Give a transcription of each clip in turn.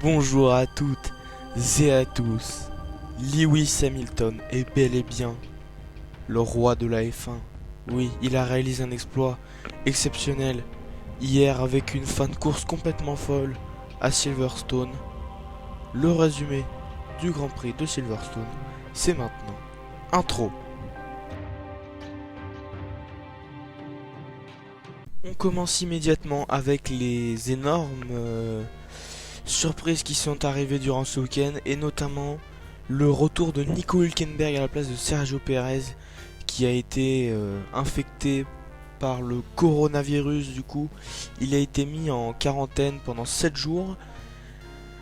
Bonjour à toutes et à tous. Lewis Hamilton est bel et bien le roi de la F1. Oui, il a réalisé un exploit exceptionnel hier avec une fin de course complètement folle à Silverstone. Le résumé du Grand Prix de Silverstone, c'est maintenant. Intro. On commence immédiatement avec les énormes surprises qui sont arrivées durant ce week-end et notamment le retour de Nico Hülkenberg à la place de Sergio Pérez qui a été infecté par le coronavirus. Du coup, il a été mis en quarantaine pendant 7 jours.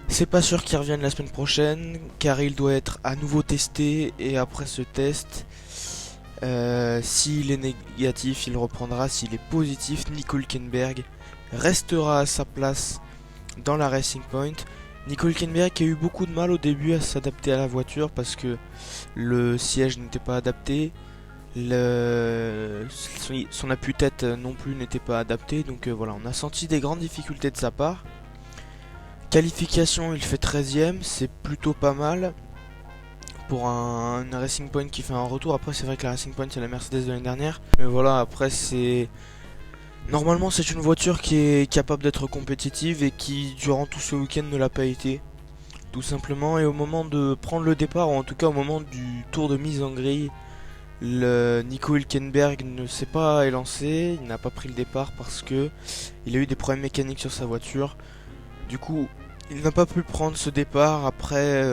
C'est pas sûr qu'il revienne la semaine prochaine car il doit être à nouveau testé et après ce test, s'il est négatif, il reprendra. S'il est positif, Nico Hülkenberg restera à sa place dans la Racing Point. Nico Hülkenberg a eu beaucoup de mal au début à s'adapter à la voiture parce que le siège n'était pas adapté, son appui-tête non plus n'était pas adapté, donc voilà, on a senti des grandes difficultés de sa part. Qualification, il fait 13ème, c'est plutôt pas mal pour un Racing Point qui fait un retour. Après c'est vrai que la Racing Point c'est la Mercedes de l'année dernière, mais voilà, après c'est... Normalement c'est une voiture qui est capable d'être compétitive et qui durant tout ce week-end ne l'a pas été, tout simplement. Et au moment de prendre le départ, ou en tout cas au moment du tour de mise en grille, le Nico Hülkenberg ne s'est pas élancé, il n'a pas pris le départ parce que il a eu des problèmes mécaniques sur sa voiture. Du coup il n'a pas pu prendre ce départ. Après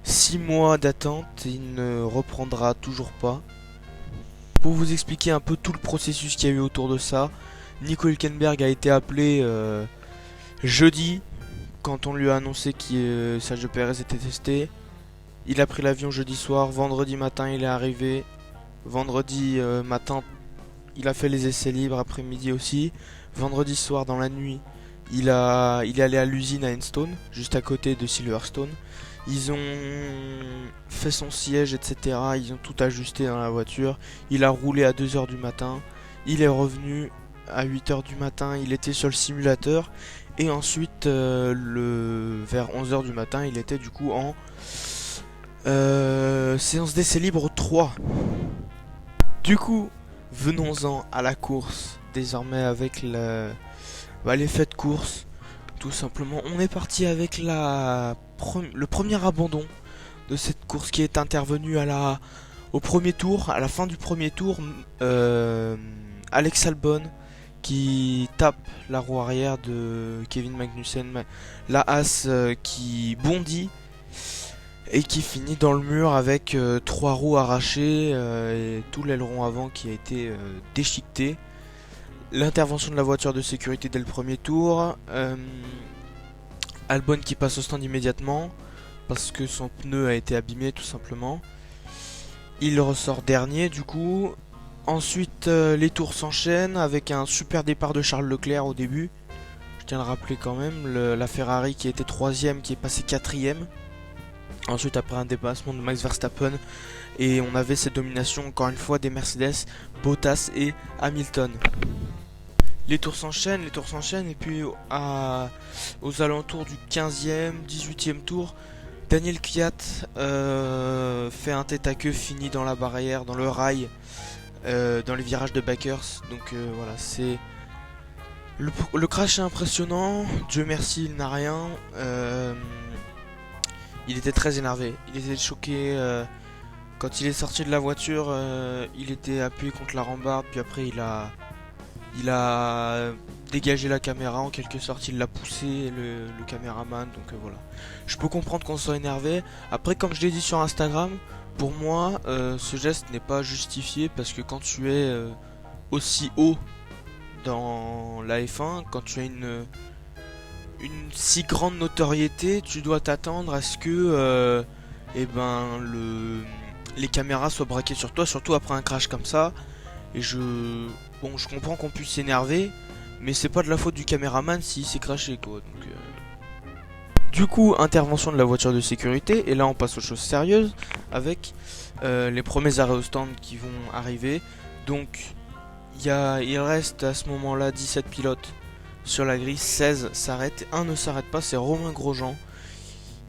6 mois d'attente, il ne reprendra toujours pas. Pour vous expliquer un peu tout le processus qu'il y a eu autour de ça, Nico Hülkenberg a été appelé jeudi quand on lui a annoncé que Sergio Pérez était testé. Il a pris l'avion jeudi soir, vendredi matin il est arrivé, vendredi matin il a fait les essais libres, après-midi aussi, vendredi soir dans la nuit il est allé à l'usine à Enstone, juste à côté de Silverstone. Ils ont fait son siège, etc. Ils ont tout ajusté dans la voiture. Il a roulé à 2h du matin. Il est revenu à 8h du matin. Il était sur le simulateur. Et ensuite, vers 11h du matin, il était du coup en séance d'essai libre 3. Du coup, venons-en à la course. Désormais avec l'effet de course. Tout simplement, on est parti avec le premier abandon de cette course qui est intervenu au premier tour, à la fin du premier tour. Alex Albon qui tape la roue arrière de Kevin Magnussen, la Haas qui bondit et qui finit dans le mur avec 3 roues arrachées et tout l'aileron avant qui a été déchiqueté. L'intervention de la voiture de sécurité dès le premier tour. Albon qui passe au stand immédiatement parce que son pneu a été abîmé tout simplement. Il ressort dernier du coup. Ensuite les tours s'enchaînent avec un super départ de Charles Leclerc au début. Je tiens à le rappeler quand même, la Ferrari qui était 3ème qui est passée 4ème. Ensuite après un dépassement de Max Verstappen. Et on avait cette domination encore une fois des Mercedes, Bottas et Hamilton. Les tours s'enchaînent et puis aux alentours du 15e, 18e tour, Daniel Kvyat fait un tête à queue, fini dans la barrière, dans le rail, dans les virages de Backers. Donc voilà, c'est le crash est impressionnant. Dieu merci, il n'a rien. Il était très énervé, il était choqué. Quand il est sorti de la voiture, il était appuyé contre la rambarde, puis après il a dégagé la caméra en quelque sorte, il l'a poussé, le caméraman, donc voilà. Je peux comprendre qu'on soit énervé. Après, comme je l'ai dit sur Instagram, pour moi, ce geste n'est pas justifié parce que quand tu es aussi haut dans la F1, quand tu as une si grande notoriété, tu dois t'attendre à ce que les caméras soient braquées sur toi, surtout après un crash comme ça. Et je comprends qu'on puisse s'énerver, mais c'est pas de la faute du caméraman s'il s'est craché quoi. Donc, du coup, intervention de la voiture de sécurité, et là on passe aux choses sérieuses avec les premiers arrêts au stand qui vont arriver. Donc il reste à ce moment là 17 pilotes sur la grille, 16 s'arrêtent, un ne s'arrête pas, c'est Romain Grosjean.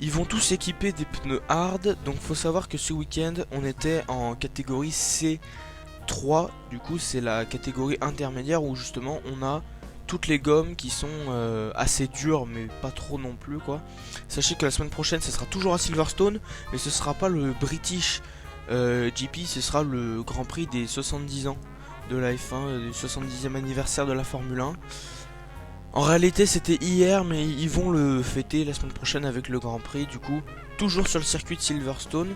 Ils vont tous équiper des pneus hard, donc faut savoir que ce week-end on était en catégorie C3, du coup c'est la catégorie intermédiaire où justement on a toutes les gommes qui sont assez dures mais pas trop non plus quoi. Sachez que la semaine prochaine ce sera toujours à Silverstone, mais ce sera pas le British GP, ce sera le Grand Prix des 70 ans de la F1, du 70e anniversaire de la Formule 1. En réalité c'était hier, mais ils vont le fêter la semaine prochaine avec le Grand Prix, du coup toujours sur le circuit de Silverstone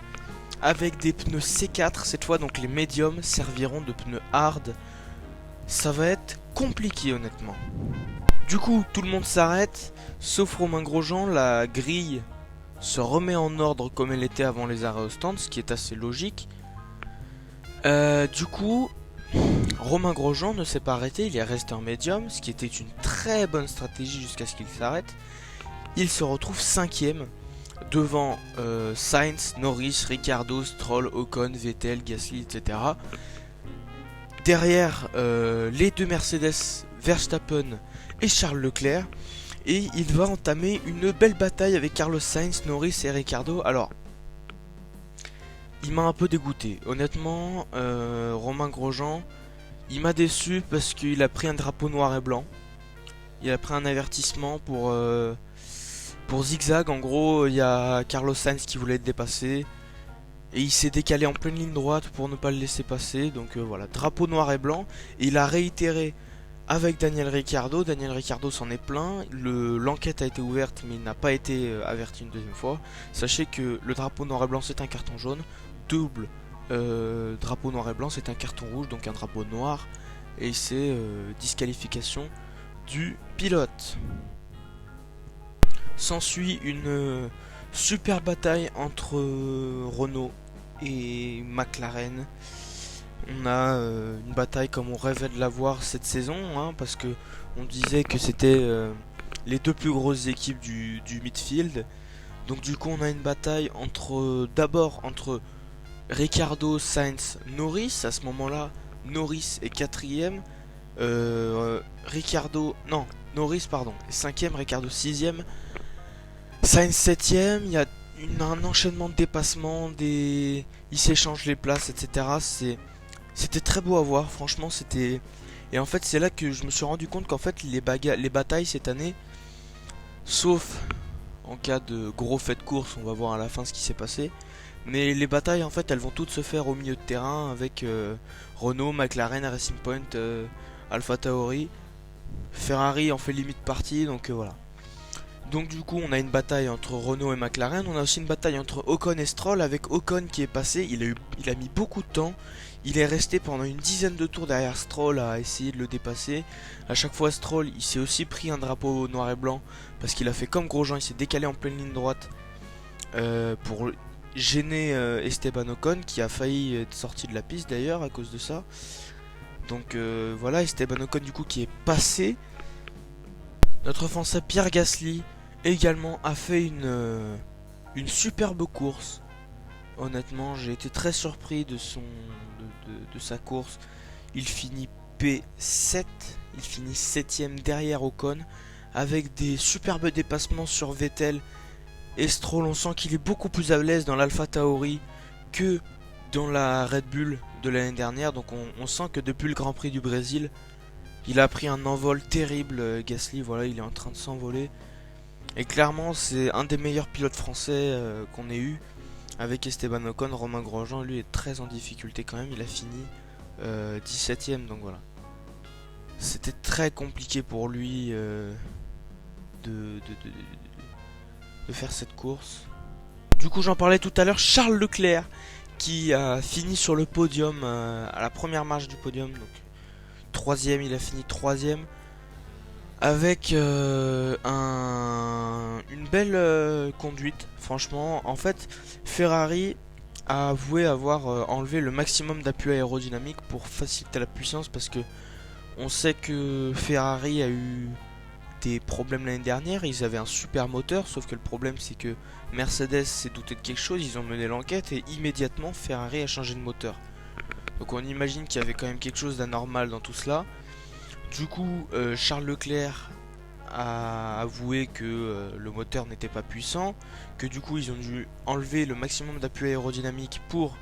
avec des pneus C4 cette fois, donc les médiums serviront de pneus hard. Ça va être compliqué honnêtement. Du coup tout le monde s'arrête sauf Romain Grosjean, la grille se remet en ordre comme elle était avant les arrêts au stand, ce qui est assez logique. Du coup Romain Grosjean ne s'est pas arrêté, il est resté en médium, ce qui était une très bonne stratégie jusqu'à ce qu'il s'arrête. Il se retrouve 5ème devant Sainz, Norris, Ricciardo, Stroll, Ocon, Vettel, Gasly, etc. Derrière les deux Mercedes, Verstappen et Charles Leclerc. Et il va entamer une belle bataille avec Carlos Sainz, Norris et Ricciardo. Alors, il m'a un peu dégoûté. Honnêtement, Romain Grosjean, il m'a déçu parce qu'il a pris un drapeau noir et blanc. Il a pris un avertissement pour zigzag. En gros, il y a Carlos Sainz qui voulait être dépassé. Et il s'est décalé en pleine ligne droite pour ne pas le laisser passer. Donc voilà, drapeau noir et blanc. Et il a réitéré avec Daniel Ricciardo. Daniel Ricciardo s'en est plaint. L'enquête a été ouverte, mais il n'a pas été averti une deuxième fois. Sachez que le drapeau noir et blanc, c'est un carton jaune. Double drapeau noir et blanc, c'est un carton rouge, donc un drapeau noir. Et c'est disqualification du pilote. S'ensuit une super bataille entre Renault et McLaren. On a une bataille comme on rêvait de la voir cette saison, hein, parce que on disait que c'était les deux plus grosses équipes du midfield. Donc du coup on a une bataille d'abord entre Ricciardo, Sainz, Norris. À ce moment-là, Norris est 4ème, Norris pardon est 5ème, Ricciardo 6ème, Sainz 7ème. Il y a un enchaînement de dépassements, ils s'échangent les places, etc. C'était très beau à voir, franchement c'était... Et en fait c'est là que je me suis rendu compte qu'en fait les batailles cette année, sauf en cas de gros fait de course, on va voir à la fin ce qui s'est passé, mais les batailles en fait elles vont toutes se faire au milieu de terrain avec Renault, McLaren, Racing Point, Alpha Tauri, Ferrari en fait limite partie, donc voilà. Donc du coup on a une bataille entre Renault et McLaren. On a aussi une bataille entre Ocon et Stroll, avec Ocon qui est passé. Il a mis beaucoup de temps. Il est resté pendant une dizaine de tours derrière Stroll à essayer de le dépasser. À chaque fois Stroll il s'est aussi pris un drapeau noir et blanc parce qu'il a fait comme Grosjean, il s'est décalé en pleine ligne droite pour gêner Esteban Ocon, qui a failli être sorti de la piste d'ailleurs à cause de ça. Donc voilà, Esteban Ocon du coup qui est passé. Notre Français Pierre Gasly également a fait une superbe course. Honnêtement, j'ai été très surpris de sa course. Il finit P7, il finit 7ème derrière Ocon, avec des superbes dépassements sur Vettel et Stroll. On sent qu'il est beaucoup plus à l'aise dans l'Alpha Tauri que dans la Red Bull de l'année dernière. Donc on sent que depuis le Grand Prix du Brésil, il a pris un envol terrible, Gasly. Voilà, il est en train de s'envoler. Et clairement, c'est un des meilleurs pilotes français qu'on ait eu. Avec Esteban Ocon, Romain Grosjean, lui, est très en difficulté quand même. Il a fini 17ème, donc voilà. C'était très compliqué pour lui de faire cette course. Du coup, j'en parlais tout à l'heure, Charles Leclerc qui a fini sur le podium à la première marche du podium. Donc 3ème, il a fini 3ème avec une belle conduite. Franchement, en fait, Ferrari a avoué avoir enlevé le maximum d'appui aérodynamique pour faciliter la puissance, parce que on sait que Ferrari a eu des problèmes l'année dernière. Ils avaient un super moteur, sauf que le problème c'est que Mercedes s'est douté de quelque chose, ils ont mené l'enquête et immédiatement Ferrari a changé de moteur. Donc on imagine qu'il y avait quand même quelque chose d'anormal dans tout cela. Du coup Charles Leclerc a avoué que le moteur n'était pas puissant, que du coup ils ont dû enlever le maximum d'appui aérodynamique pour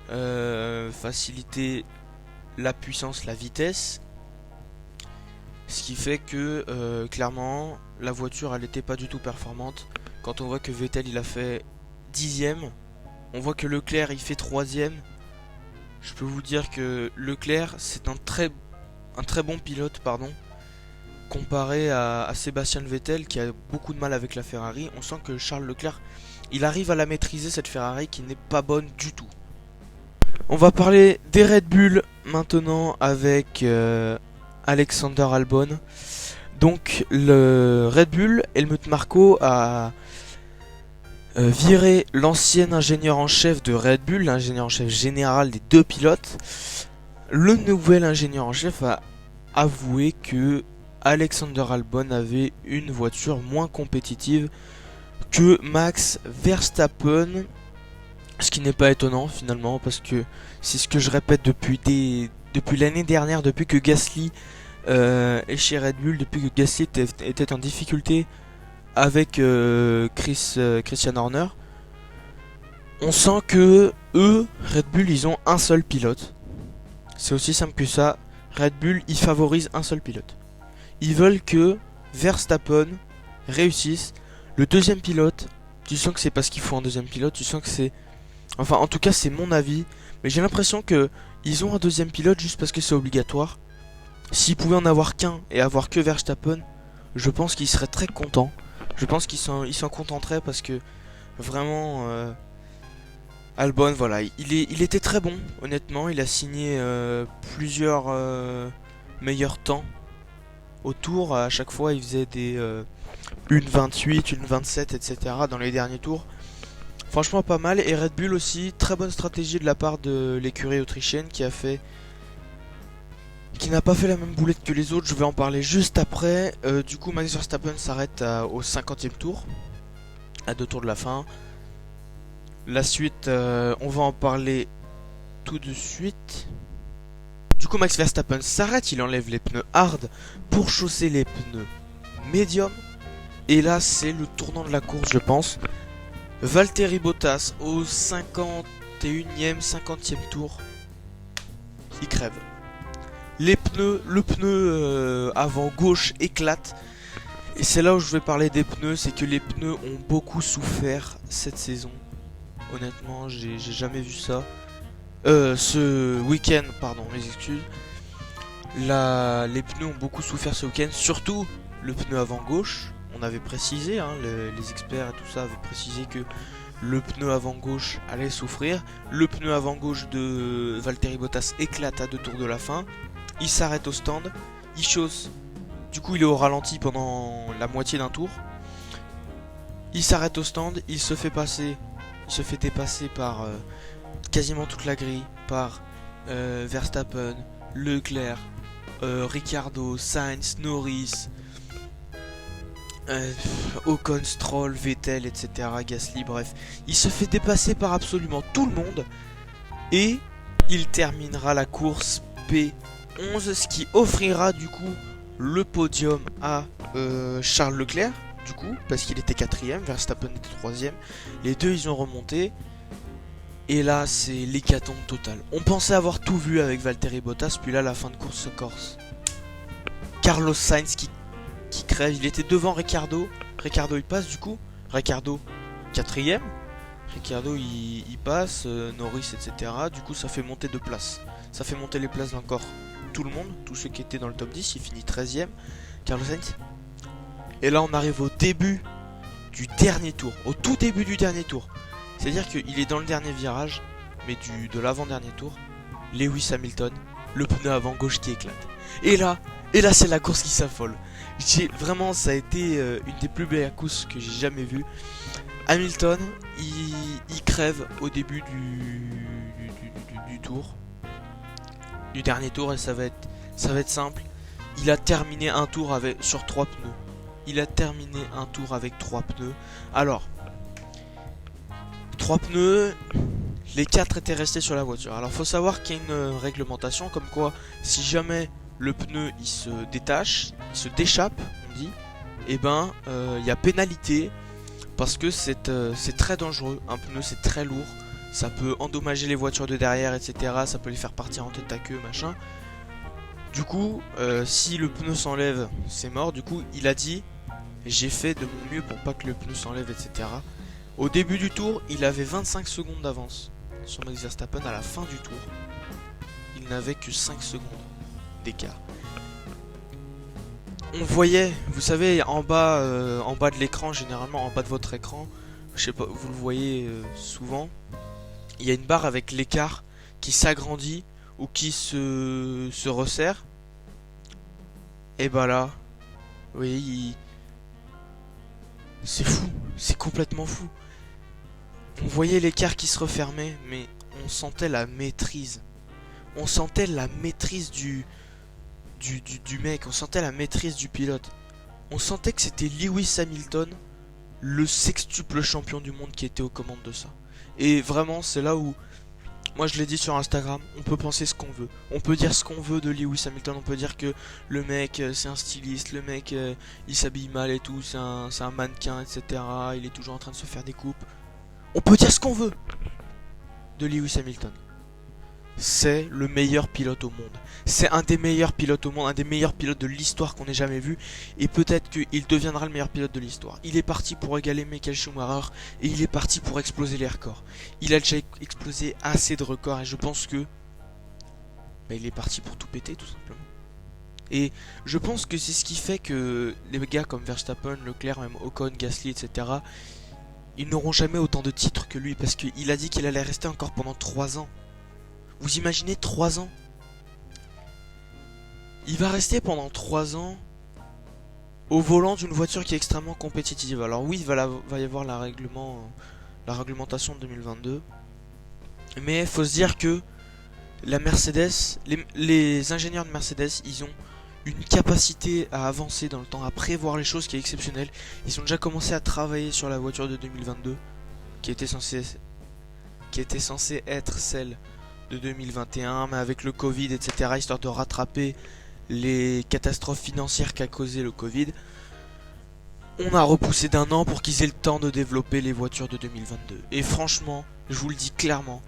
faciliter la puissance, la vitesse. Ce qui fait que clairement la voiture elle n'était pas du tout performante. Quand on voit que Vettel il a fait 10ème, on voit que Leclerc il fait 3ème. Je peux vous dire que Leclerc c'est un très bon pilote, pardon, comparé à Sébastien Vettel qui a beaucoup de mal avec la Ferrari. On sent que Charles Leclerc il arrive à la maîtriser, cette Ferrari qui n'est pas bonne du tout. On va parler des Red Bull maintenant avec Alexander Albon. Donc le Red Bull, Helmut Marko a viré l'ancien ingénieur en chef de Red Bull, l'ingénieur en chef général des deux pilotes. Le nouvel ingénieur en chef a avoué que Alexander Albon avait une voiture moins compétitive que Max Verstappen. Ce qui n'est pas étonnant finalement, parce que c'est ce que je répète depuis l'année dernière, depuis que Gasly est chez Red Bull, depuis que Gasly était en difficulté avec Christian Horner. On sent que eux, Red Bull, ils ont un seul pilote. C'est aussi simple que ça. Red Bull, ils favorisent un seul pilote. Ils veulent que Verstappen réussisse. Le deuxième pilote, tu sens que c'est parce qu'il faut un deuxième pilote, tu sens que c'est... Enfin, en tout cas, c'est mon avis. Mais j'ai l'impression que ils ont un deuxième pilote juste parce que c'est obligatoire. S'ils pouvaient en avoir qu'un et avoir que Verstappen, je pense qu'ils seraient très contents. Je pense qu'ils s'en contenteraient parce que vraiment, Albon, voilà, il était très bon, honnêtement. Il a signé plusieurs meilleurs temps au tour. À chaque fois, il faisait des 1,28, 1,27, etc. dans les derniers tours. Franchement pas mal. Et Red Bull aussi, très bonne stratégie de la part de l'écurie autrichienne qui n'a pas fait la même boulette que les autres. Je vais en parler juste après. Du coup Max Verstappen s'arrête au 50e tour, à 2 tours de la fin. La suite, on va en parler tout de suite. Du coup Max Verstappen s'arrête, il enlève les pneus hard pour chausser les pneus médium. Et là c'est le tournant de la course, je pense. Valtteri Bottas au 51e, 50e tour, il crève. Le pneu avant gauche éclate. Et c'est là où je vais parler des pneus, c'est que les pneus ont beaucoup souffert cette saison. Honnêtement, j'ai jamais vu ça. Ce week-end, pardon, mes excuses. Les pneus ont beaucoup souffert ce week-end, surtout le pneu avant gauche. On avait précisé, hein, les experts et tout ça avaient précisé que le pneu avant gauche allait souffrir. Le pneu avant gauche de Valtteri Bottas éclate à 2 tours de la fin. Il s'arrête au stand, il chausse. Du coup, il est au ralenti pendant la moitié d'un tour. Il s'arrête au stand, il se fait dépasser par quasiment toute la grille, par Verstappen, Leclerc, Ricciardo, Sainz, Norris, Ocon, Stroll, Vettel, etc. Gasly, bref. Il se fait dépasser par absolument tout le monde. Et il terminera la course P11, ce qui offrira du coup le podium à Charles Leclerc, du coup, parce qu'il était 4ème, Verstappen était 3ème. Les deux, ils ont remonté. Et là, c'est l'hécatombe totale. On pensait avoir tout vu avec Valtteri Bottas, puis là, la fin de course se corse. Carlos Sainz qui crève, il était devant Ricciardo. Ricciardo il passe du coup. Ricciardo 4ème. Ricciardo il passe, Norris etc. Du coup ça fait monter 2 places. Ça fait monter les places d'encore tout le monde, tous ceux qui étaient dans le top 10. Il finit 13ème. Carlos Sainz. Et là on arrive au début du dernier tour. Au tout début du dernier tour. C'est-à-dire qu'il est dans le dernier virage, mais de l'avant-dernier tour. Lewis Hamilton, le pneu avant gauche qui éclate. Et là c'est la course qui s'affole. Vraiment, ça a été une des plus belles courses que j'ai jamais vues. Hamilton, il crève au début du tour, du dernier tour, et ça va être simple. Il a terminé un tour sur 3 pneus. Il a terminé un tour avec 3 pneus. Alors, 3 pneus, les 4 étaient restés sur la voiture. Alors, faut savoir qu'il y a une réglementation comme quoi, si jamais le pneu il se détache, il se déchappe, on dit, et ben il y a pénalité parce que c'est très dangereux. Un pneu c'est très lourd, ça peut endommager les voitures de derrière, etc. Ça peut les faire partir en tête à queue, machin. Du coup, si le pneu s'enlève, c'est mort. Du coup, il a dit, j'ai fait de mon mieux pour pas que le pneu s'enlève, etc. Au début du tour, il avait 25 secondes d'avance sur Max Verstappen. À la fin du tour, il n'avait que 5 secondes d'écart. On voyait, vous savez, en bas de l'écran, généralement en bas de votre écran, je sais pas, vous le voyez souvent, il y a une barre avec l'écart qui s'agrandit ou qui se resserre. Et bah là, vous voyez, c'est fou, c'est complètement fou. On voyait l'écart qui se refermait, mais on sentait la maîtrise. On sentait la maîtrise du mec, on sentait la maîtrise du pilote. On sentait que c'était Lewis Hamilton, le sextuple champion du monde, qui était aux commandes de ça. Et vraiment, c'est là où, moi je l'ai dit sur Instagram, on peut penser ce qu'on veut. On peut dire ce qu'on veut de Lewis Hamilton, on peut dire que le mec c'est un styliste, le mec il s'habille mal et tout, c'est un mannequin, etc. Il est toujours en train de se faire des coupes. On peut dire ce qu'on veut de Lewis Hamilton. C'est le meilleur pilote au monde. C'est un des meilleurs pilotes au monde, un des meilleurs pilotes de l'histoire qu'on ait jamais vu. Et peut-être qu'il deviendra le meilleur pilote de l'histoire. Il est parti pour égaler Michael Schumacher et il est parti pour exploser les records. Il a déjà explosé assez de records et je pense que il est parti pour tout péter tout simplement. Et je pense que c'est ce qui fait que les gars comme Verstappen, Leclerc, même Ocon, Gasly, etc. ils n'auront jamais autant de titres que lui parce qu'il a dit qu'il allait rester encore pendant 3 ans. Vous imaginez 3 ans? Il va rester pendant 3 ans au volant d'une voiture qui est extrêmement compétitive. Alors oui, il va y avoir la réglementation de 2022. Mais il faut se dire que la Mercedes, les ingénieurs de Mercedes, ils ont une capacité à avancer dans le temps, à prévoir les choses qui est exceptionnelle. Ils ont déjà commencé à travailler sur la voiture de 2022, qui était censée être celle de 2021, mais avec le Covid, etc., histoire de rattraper les catastrophes financières qu'a causé le Covid, on a repoussé d'1 an pour qu'ils aient le temps de développer les voitures de 2022. Et franchement, je vous le dis clairement,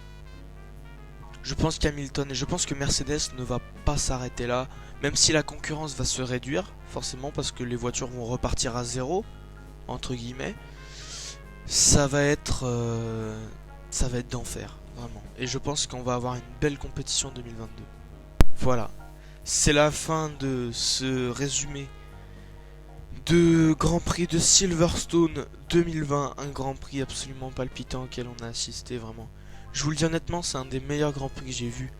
je pense qu'Hamilton et je pense que Mercedes ne va pas s'arrêter là, même si la concurrence va se réduire, forcément, parce que les voitures vont repartir à zéro, entre guillemets. Ça va être d'enfer, vraiment. Et je pense qu'on va avoir une belle compétition en 2022. Voilà, c'est la fin de ce résumé de Grand Prix de Silverstone 2020, un Grand Prix absolument palpitant auquel on a assisté, vraiment. Je vous le dis honnêtement, c'est un des meilleurs Grands Prix que j'ai vu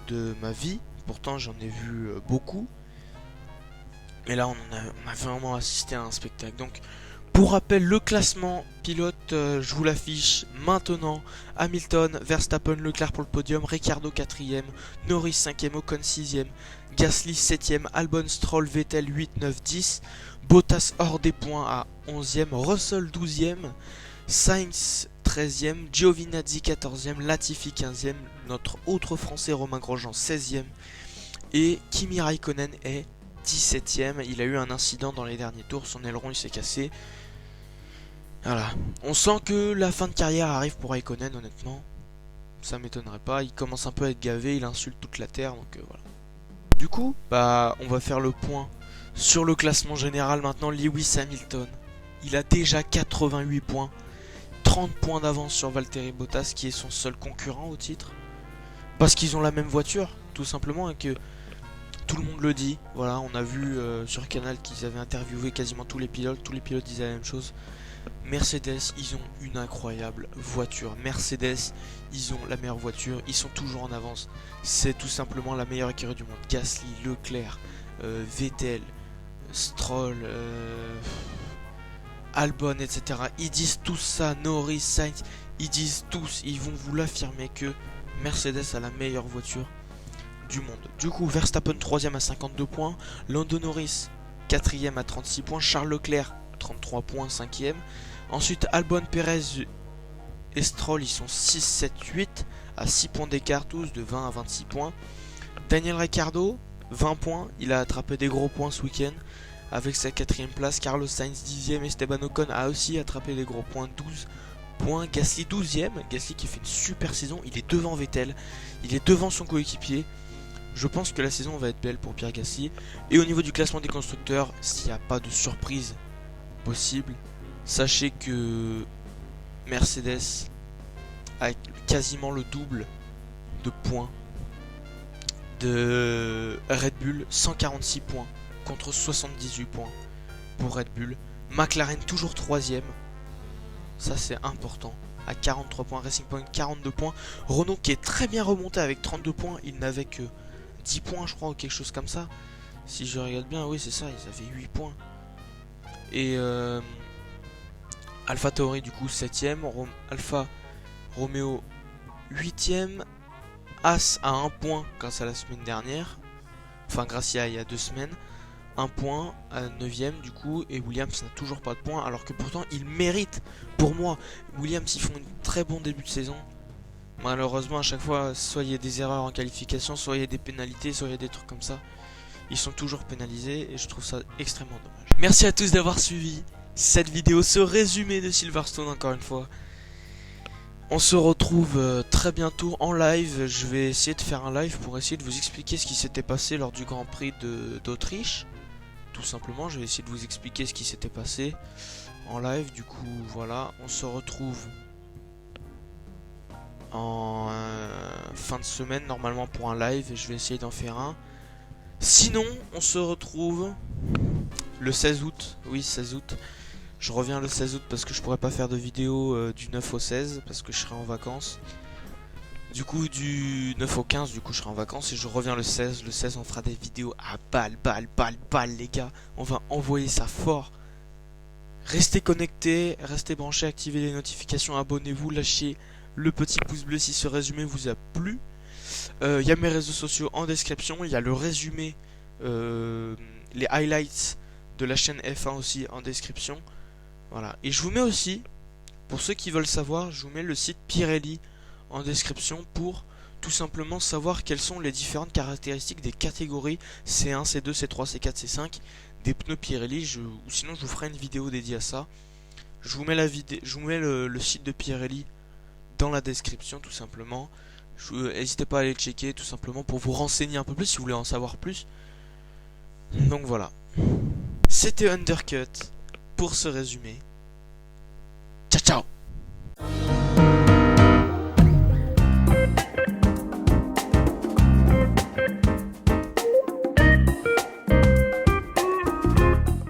de ma vie. Pourtant, j'en ai vu beaucoup. Et là, on a vraiment assisté à un spectacle. Donc, pour rappel, le classement pilote, je vous l'affiche maintenant. Hamilton, Verstappen, Leclerc pour le podium, Ricciardo 4ème, Norris 5ème, Ocon 6ème, Gasly 7ème, Albon, Stroll, Vettel 8, 9, 10, Bottas hors des points à 11ème, Russell 12ème, Sainz 13ème, Giovinazzi 14ème, Latifi 15ème, notre autre français Romain Grosjean 16ème et Kimi Raikkonen est 17ème. Il a eu un incident dans les derniers tours, son aileron il s'est cassé. Voilà, on sent que la fin de carrière arrive pour Raikkonen, honnêtement. Ça m'étonnerait pas, il commence un peu à être gavé, il insulte toute la terre, donc voilà. Du coup, on va faire le point sur le classement général maintenant. Lewis Hamilton, il a déjà 88 points, 30 points d'avance sur Valtteri Bottas, qui est son seul concurrent au titre. Parce qu'ils ont la même voiture, tout simplement, et que tout le monde le dit. Voilà, on a vu sur Canal qu'ils avaient interviewé quasiment tous les pilotes disaient la même chose. Mercedes, ils ont une incroyable voiture. Mercedes, ils ont la meilleure voiture, ils sont toujours en avance. C'est tout simplement la meilleure écurie du monde. Gasly, Leclerc, Vettel, Stroll, Albon, etc. Ils disent tous ça, Norris, Sainz, ils disent tous, ils vont vous l'affirmer que Mercedes a la meilleure voiture du monde. Du coup, Verstappen 3ème à 52 points, Lando Norris 4ème à 36 points, Charles Leclerc 33 points, 5ème. Ensuite, Albon, Perez et Stroll, ils sont 6, 7, 8 à 6 points d'écart tous, de 20 à 26 points. Daniel Ricciardo, 20 points, il a attrapé des gros points ce week-end avec sa 4ème place. Carlos Sainz 10ème, Esteban Ocon a aussi attrapé les gros points, 12 points. Gasly 12ème, Gasly qui fait une super saison, il est devant Vettel, il est devant son coéquipier. Je pense que la saison va être belle pour Pierre Gasly. Et au niveau du classement des constructeurs, s'il n'y a pas de surprise possible, sachez que Mercedes a quasiment le double de points de Red Bull, 146 points contre 78 points pour Red Bull. McLaren toujours 3ème, ça c'est important, à 43 points. Racing Point 42 points. Renault qui est très bien remonté avec 32 points, il n'avait que 10 points je crois ou quelque chose comme ça. Si je regarde bien, oui c'est ça, ils avaient 8 points. Et AlphaTauri du coup 7ème, Alfa Romeo 8ème, As à 1 point grâce à la semaine dernière, enfin grâce à il y a 2 semaines, 1 point à 9ème du coup, et Williams n'a toujours pas de points alors que pourtant il mérite. Pour moi, Williams ils font un très bon début de saison. Malheureusement à chaque fois, soit il y a des erreurs en qualification, soit il y a des pénalités, soit il y a des trucs comme ça. Ils sont toujours pénalisés et je trouve ça extrêmement dommage. Merci à tous d'avoir suivi cette vidéo, ce résumé de Silverstone encore une fois. On se retrouve très bientôt en live. Je vais essayer de faire un live pour essayer de vous expliquer ce qui s'était passé lors du Grand Prix d'Autriche. Tout simplement, je vais essayer de vous expliquer ce qui s'était passé en live. Du coup, voilà, on se retrouve en fin de semaine normalement pour un live. Et je vais essayer d'en faire un. Sinon, on se retrouve le 16 août. Oui, 16 août. Je reviens le 16 août parce que je pourrais pas faire de vidéo du 9 au 16 parce que je serai en vacances. Du coup du 9 au 15 du coup je serai en vacances et je reviens le 16. Le 16 on fera des vidéos à balle les gars. On va envoyer ça fort. Restez connectés, restez branchés, activez les notifications, abonnez-vous, lâchez le petit pouce bleu si ce résumé vous a plu. Il y a mes réseaux sociaux en description, il y a le résumé, les highlights de la chaîne F1 aussi en description. Voilà, et je vous mets aussi, pour ceux qui veulent savoir, je vous mets le site Pirelli en description pour tout simplement savoir quelles sont les différentes caractéristiques des catégories C1, C2, C3, C4, C5 des pneus Pirelli. Ou sinon je vous ferai une vidéo dédiée à ça. Je vous mets le site de Pirelli dans la description tout simplement. N'hésitez pas à aller checker tout simplement pour vous renseigner un peu plus si vous voulez en savoir plus. Donc voilà. C'était Undercut pour ce résumé. Ciao ciao.